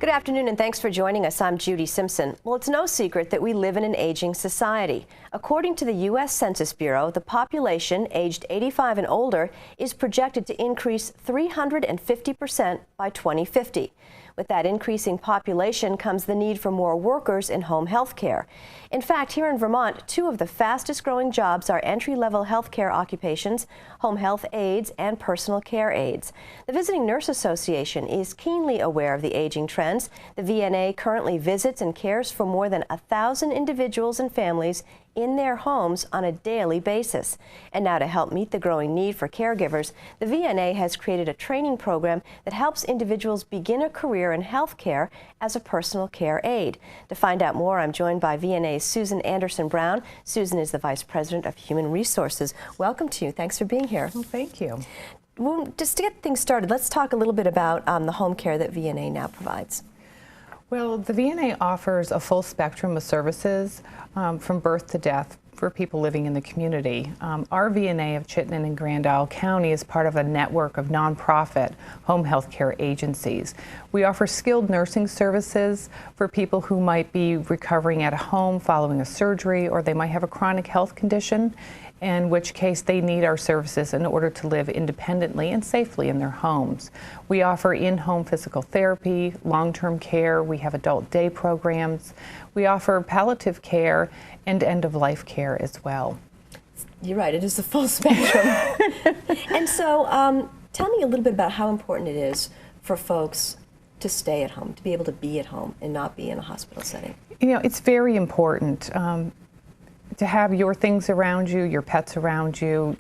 Good afternoon and thanks for joining us. I'm Judy Simpson. Well, it's no secret that we live in an aging society. According to the U.S. Census Bureau, the population aged 85 and older is projected to increase 350% by 2050. With that increasing population comes the need for more workers in home health care. In fact, here in Vermont, two of the fastest growing jobs are entry-level health care occupations, home health aides, and personal care aides. The Visiting Nurse Association is keenly aware of the aging trends. The VNA currently visits and cares for more than 1,000 individuals and families in their homes on a daily basis. And now to help meet the growing need for caregivers, the VNA has created a training program that helps individuals begin a career in health care as a personal care aide. To find out more, I'm joined by VNA's Susan Anderson Brown. Susan is the Vice President of Human Resources. Welcome to you. Thanks for being here. Well, thank you. Well, just to get things started, let's talk a little bit about the home care that VNA now provides. Well, the VNA offers a full spectrum of services from birth to death for people living in the community. Our VNA of Chittenden and Grand Isle County is part of a network of nonprofit home health care agencies. We offer skilled nursing services for people who might be recovering at home following a surgery, or they might have a chronic health condition, in which case they need our services in order to live independently and safely in their homes. We offer in-home physical therapy, long-term care, we have adult day programs, we offer palliative care and end-of-life care as well. You're right, it is the full spectrum. And so tell me a little bit about how important it is for folks to stay at home, to be able to be at home and not be in a hospital setting. You know, it's very important to have your things around you, your pets around you,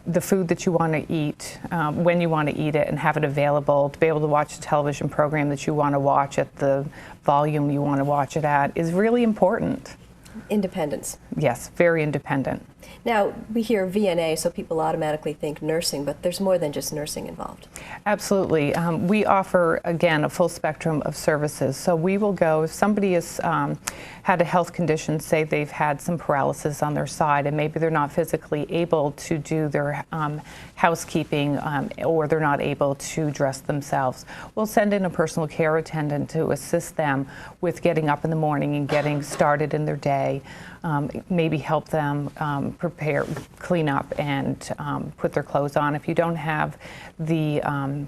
the food that you want to eat, when you want to eat it, and have it available, to be able to watch the television program that you want to watch at the volume you want to watch it at is really important. Independence. Yes, very independent. Now, we hear VNA, so people automatically think nursing, but there's more than just nursing involved. Absolutely. We offer, again, a full spectrum of services. So we will go, if somebody has had a health condition, say they've had some paralysis on their side, and maybe they're not physically able to do their housekeeping, or they're not able to dress themselves, we'll send in a personal care attendant to assist them with getting up in the morning and getting started in their day. Maybe help them prepare, clean up, and put their clothes on. If you don't have the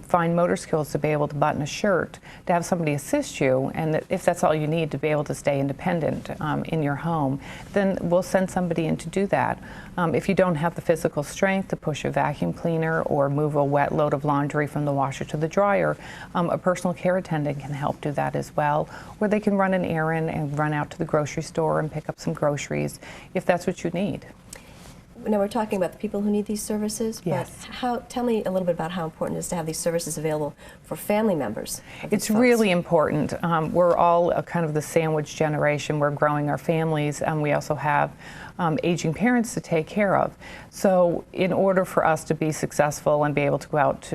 fine motor skills to be able to button a shirt, to have somebody assist you, and if that's all you need to be able to stay independent in your home, then we'll send somebody in to do that. If you don't have the physical strength to push a vacuum cleaner or move a wet load of laundry from the washer to the dryer, a personal care attendant can help do that as well, or they can run an errand and run out to the grocery store and pick up some groceries if that's what you need. Now, we're talking about the people who need these services, yes. But tell me a little bit about how important it is to have these services available for family members. It's really important. We're all kind of the sandwich generation. We're growing our families, and we also have aging parents to take care of. So in order for us to be successful and be able to go out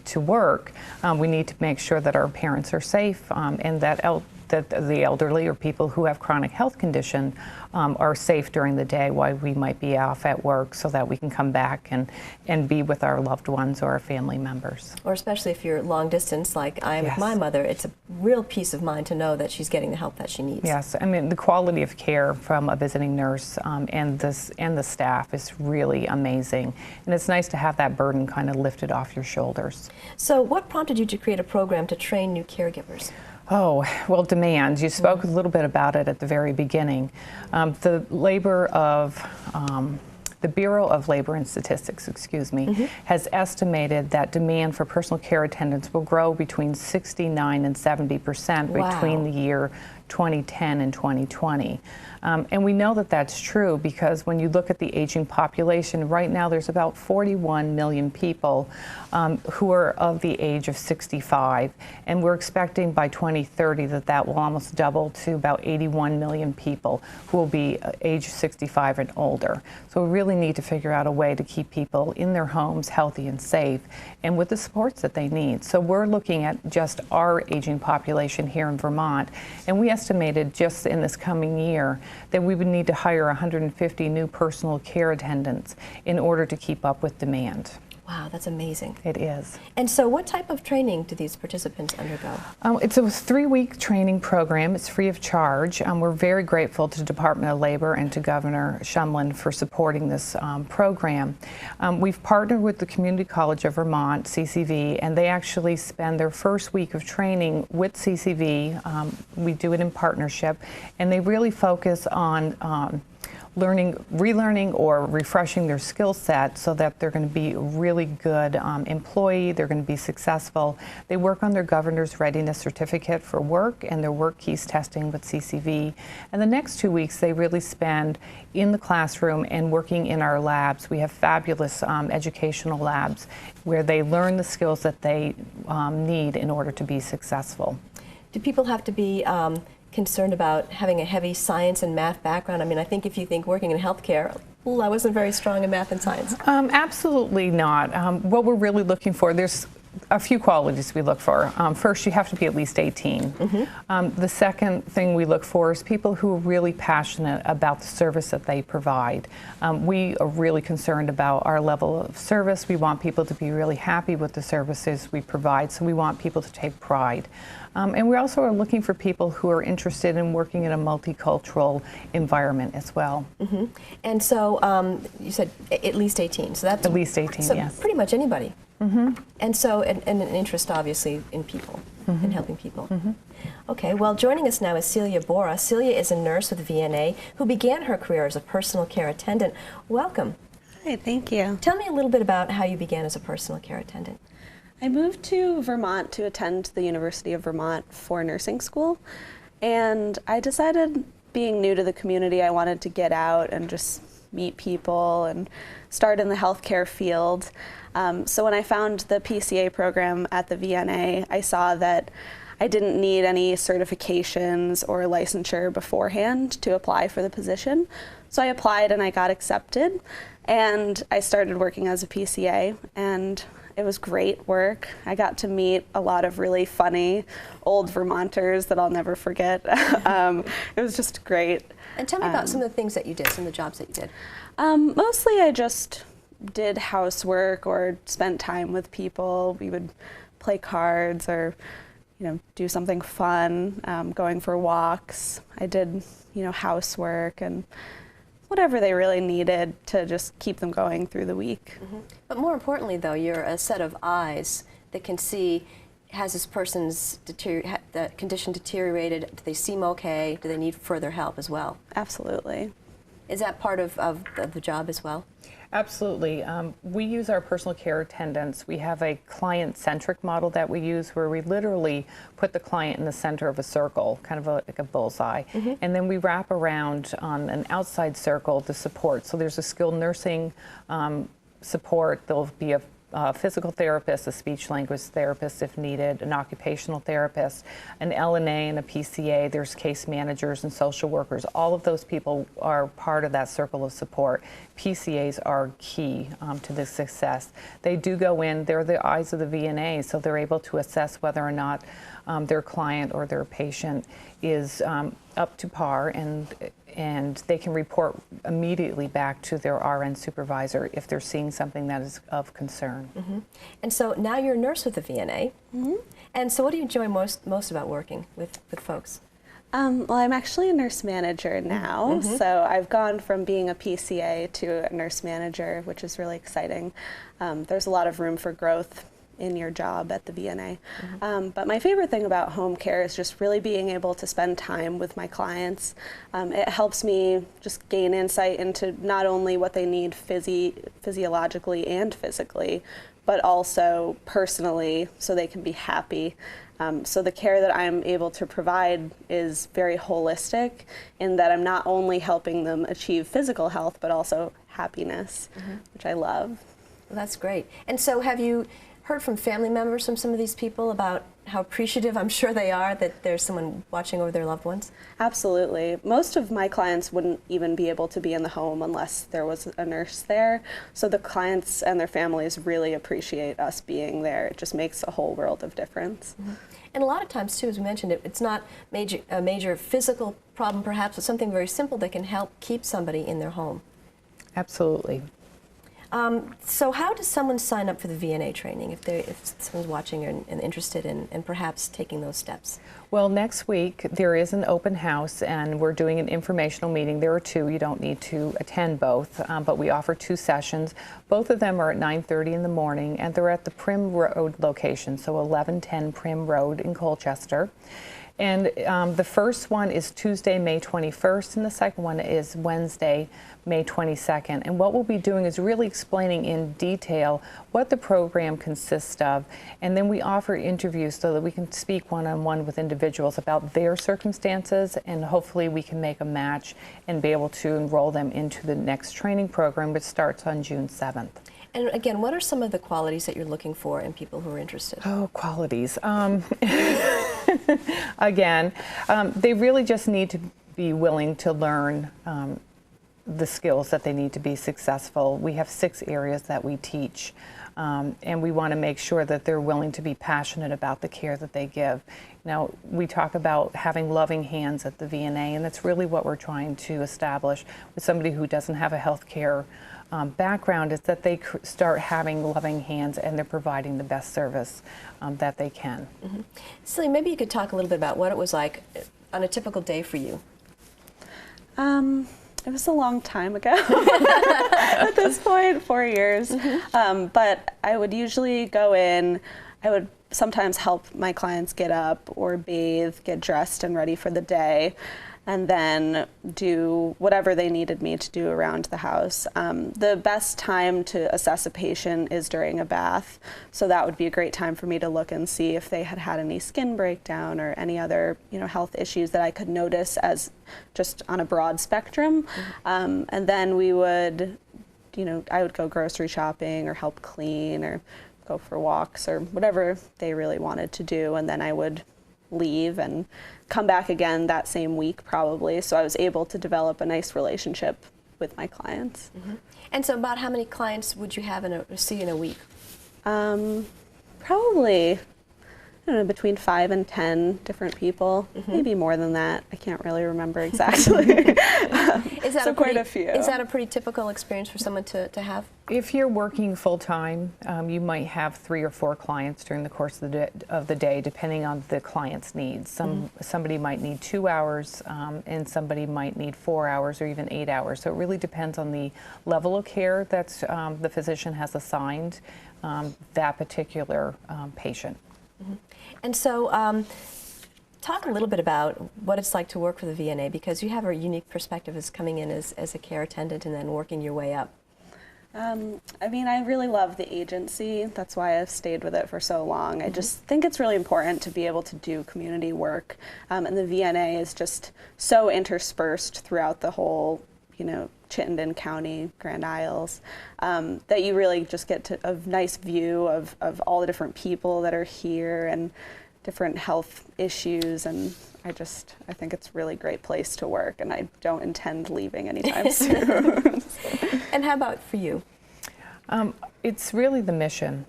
to work, we need to make sure that our parents are safe, and that the elderly or people who have chronic health condition are safe during the day while we might be off at work, so that we can come back and be with our loved ones or our family members. Or especially if you're long distance like I am with my mother, it's a real peace of mind to know that she's getting the help that she needs. Yes, I mean, the quality of care from a visiting nurse and the staff is really amazing, and it's nice to have that burden kind of lifted off your shoulders. So what prompted you to create a program to train new caregivers? Oh, well, demand. You spoke a little bit about it at the very beginning. The Bureau of Labor and Statistics, has estimated that demand for personal care attendants will grow between 69 and 70% between the year 2010 and 2020. And we know that that's true because when you look at the aging population, right now there's about 41 million people who are of the age of 65, and we're expecting by 2030 that will almost double to about 81 million people who will be age 65 and older. So we really need to figure out a way to keep people in their homes healthy and safe and with the supports that they need. So we're looking at just our aging population here in Vermont, and we estimated just in this coming year that we would need to hire 150 new personal care attendants in order to keep up with demand. Wow, that's amazing. It is. And so what type of training do these participants undergo? It's a 3-week training program. It's free of charge. We're very grateful to the Department of Labor and to Governor Shumlin for supporting this program. We've partnered with the Community College of Vermont, CCV, and they actually spend their first week of training with CCV. We do it in partnership, and they really focus on relearning or refreshing their skill set so that they're going to be a really good employee, they're going to be successful. They work on their governor's readiness certificate for work and their work keys testing with CCV. And the next 2 weeks they really spend in the classroom and working in our labs. We have fabulous educational labs where they learn the skills that they need in order to be successful. Do people have to be concerned about having a heavy science and math background? I mean, I think if you think working in healthcare, I wasn't very strong in math and science. Absolutely not. What we're really looking for, there's a few qualities we look for. First, you have to be at least 18. The second thing we look for is people who are really passionate about the service that they provide. We are really concerned about our level of service. We want people to be really happy with the services we provide, so we want people to take pride. And we also are looking for people who are interested in working in a multicultural environment as well. And so you said at least 18. So that's at least 18, so yes. Pretty much anybody. And so, and an interest obviously in people, in helping people. Okay, well, joining us now is Celia Bora. Celia is a nurse with VNA who began her career as a personal care attendant. Welcome. Hi, thank you. Tell me a little bit about how you began as a personal care attendant. I moved to Vermont to attend the University of Vermont for nursing school, and I decided, being new to the community, I wanted to get out and just meet people and start in the healthcare field. So when I found the PCA program at the VNA, I saw that I didn't need any certifications or licensure beforehand to apply for the position. So I applied and I got accepted, and I started working as a PCA, and it was great work. I got to meet a lot of really funny old Vermonters that I'll never forget. It was just great. And tell me about some of the things that you did, some of the jobs that you did. Mostly I just did housework or spent time with people. We would play cards or do something fun, going for walks. I did housework and whatever they really needed to just keep them going through the week. But more importantly, though, you're a set of eyes that can see, has this person's the condition deteriorated? Do they seem okay? Do they need further help as well? Absolutely. Is that part of the job as well? Absolutely. We use our personal care attendants. We have a client-centric model that we use where we literally put the client in the center of a circle, kind of like a bullseye. And then we wrap around on an outside circle the support. So there's a skilled nursing support. There'll be a physical therapist, a speech language therapist if needed, an occupational therapist, an LNA and a PCA. There's case managers and social workers. All of those people are part of that circle of support. PCAs are key to the success. They do go in, they're the eyes of the VNA, so they're able to assess whether or not their client or their patient is up to par, and they can report immediately back to their RN supervisor if they're seeing something that is of concern. And so now you're a nurse with the VNA. And so what do you enjoy most about working with folks? Well, I'm actually a nurse manager now, so I've gone from being a PCA to a nurse manager, which is really exciting. There's a lot of room for growth in your job at the VNA. But my favorite thing about home care is just really being able to spend time with my clients. It helps me just gain insight into not only what they need physiologically and physically, but also personally, so they can be happy. So the care that I'm able to provide is very holistic in that I'm not only helping them achieve physical health, but also happiness, which I love. Well, that's great. And so have you heard from family members from some of these people about how appreciative I'm sure they are that there's someone watching over their loved ones? Absolutely. Most of my clients wouldn't even be able to be in the home unless there was a nurse there. So the clients and their families really appreciate us being there. It just makes a whole world of difference. And a lot of times, too, as we mentioned, it's not a major physical problem, perhaps, but something very simple that can help keep somebody in their home. Absolutely. So how does someone sign up for the VNA training if someone's watching and interested in perhaps taking those steps? Well, next week there is an open house and we're doing an informational meeting. There are two. You don't need to attend both, but we offer 2 sessions. Both of them are at 9:30 in the morning and they're at the Prim Road location, so 1110 Prim Road in Colchester. And the first one is Tuesday, May 21st, and the second one is Wednesday, May 22nd. And what we'll be doing is really explaining in detail what the program consists of, and then we offer interviews so that we can speak one-on-one with individuals about their circumstances, and hopefully we can make a match and be able to enroll them into the next training program, which starts on June 7th. And again, what are some of the qualities that you're looking for in people who are interested? Oh, qualities. Again, they really just need to be willing to learn the skills that they need to be successful. We have 6 areas that we teach, and we want to make sure that they're willing to be passionate about the care that they give. Now, we talk about having loving hands at the VNA, and that's really what we're trying to establish with somebody who doesn't have a health care background, is that they start having loving hands and they're providing the best service that they can. Mm-hmm. Celia, maybe you could talk a little bit about what it was like on a typical day for you. It was a long time ago at this point, 4 years. Mm-hmm. But I would usually go in, I would sometimes help my clients get up or bathe, get dressed and ready for the day, and then do whatever they needed me to do around the house. The best time to assess a patient is during a bath, so that would be a great time for me to look and see if they had had any skin breakdown or any other, health issues that I could notice as just on a broad spectrum. Mm-hmm. And then we would, I would go grocery shopping or help clean or go for walks or whatever they really wanted to do, and then I would leave and come back again that same week probably. So I was able to develop a nice relationship with my clients. Mm-hmm. And so about how many clients would you have see in a week? Probably, I don't know, between 5 and 10 different people, mm-hmm. maybe more than that. I can't really remember exactly. Is that so quite a few. Is that a pretty typical experience for someone to have? If you're working full-time, you might have 3 or 4 clients during the course of the day, depending on the client's needs. Somebody might need 2 hours, and somebody might need 4 hours or even 8 hours. So it really depends on the level of care that the physician has assigned that particular patient. Mm-hmm. And so talk a little bit about what it's like to work for the VNA, because you have a unique perspective as coming in as a care attendant and then working your way up. I really love the agency. That's why I've stayed with it for so long. I just think it's really important to be able to do community work. And the VNA is just so interspersed throughout the whole, Chittenden County, Grand Isles, that you really just get a nice view of all the different people that are here and different health issues. And I think it's a really great place to work, and I don't intend leaving anytime soon. And how about for you? It's really the mission.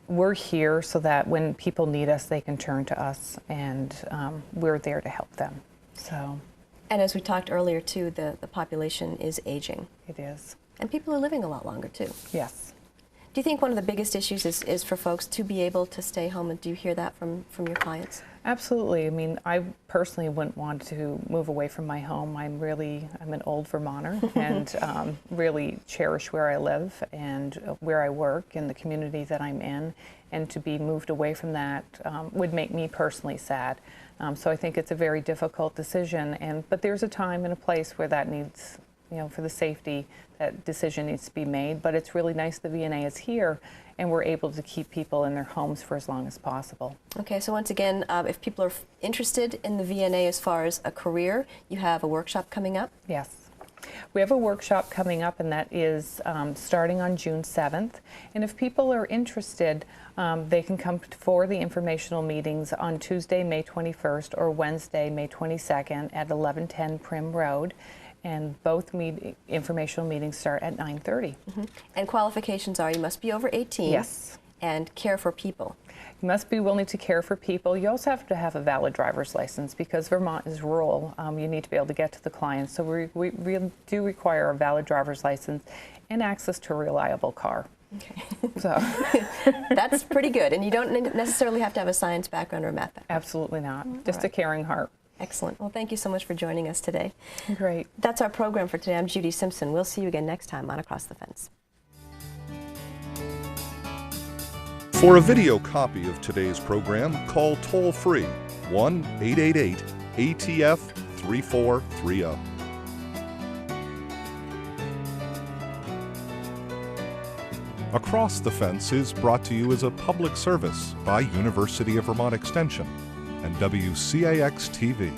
We're here so that when people need us, they can turn to us, and we're there to help them. So. And as we talked earlier, too, the population is aging. It is. And people are living a lot longer, too. Yes. Do you think one of the biggest issues is for folks to be able to stay home, and do you hear that from your clients? Absolutely. I personally wouldn't want to move away from my home. I'm an old Vermonter and really cherish where I live and where I work and the community that I'm in. And to be moved away from that would make me personally sad. So I think it's a very difficult decision. But there's a time and a place where that needs, for the safety, that decision needs to be made. But it's really nice the VNA is here, and we're able to keep people in their homes for as long as possible. Okay, so once again, if people are interested in the VNA as far as a career, you have a workshop coming up? Yes. We have a workshop coming up, and that is starting on June 7th. And if people are interested, they can come for the informational meetings on Tuesday, May 21st, or Wednesday, May 22nd at 1110 Prim Road. And both informational meetings start at 9:30. Mm-hmm. And qualifications are you must be over 18. Yes. And care for people. You must be willing to care for people. You also have to have a valid driver's license because Vermont is rural. You need to be able to get to the clients. So we do require a valid driver's license and access to a reliable car. Okay. So that's pretty good. And you don't necessarily have to have a science background or a math background. Absolutely not. Just right. a caring heart. Excellent. Well, thank you so much for joining us today. Great. That's our program for today. I'm Judy Simpson. We'll see you again next time on Across the Fence. For a video copy of today's program, call toll-free 1-888-ATF-3430. Across the Fence is brought to you as a public service by University of Vermont Extension and WCAX-TV.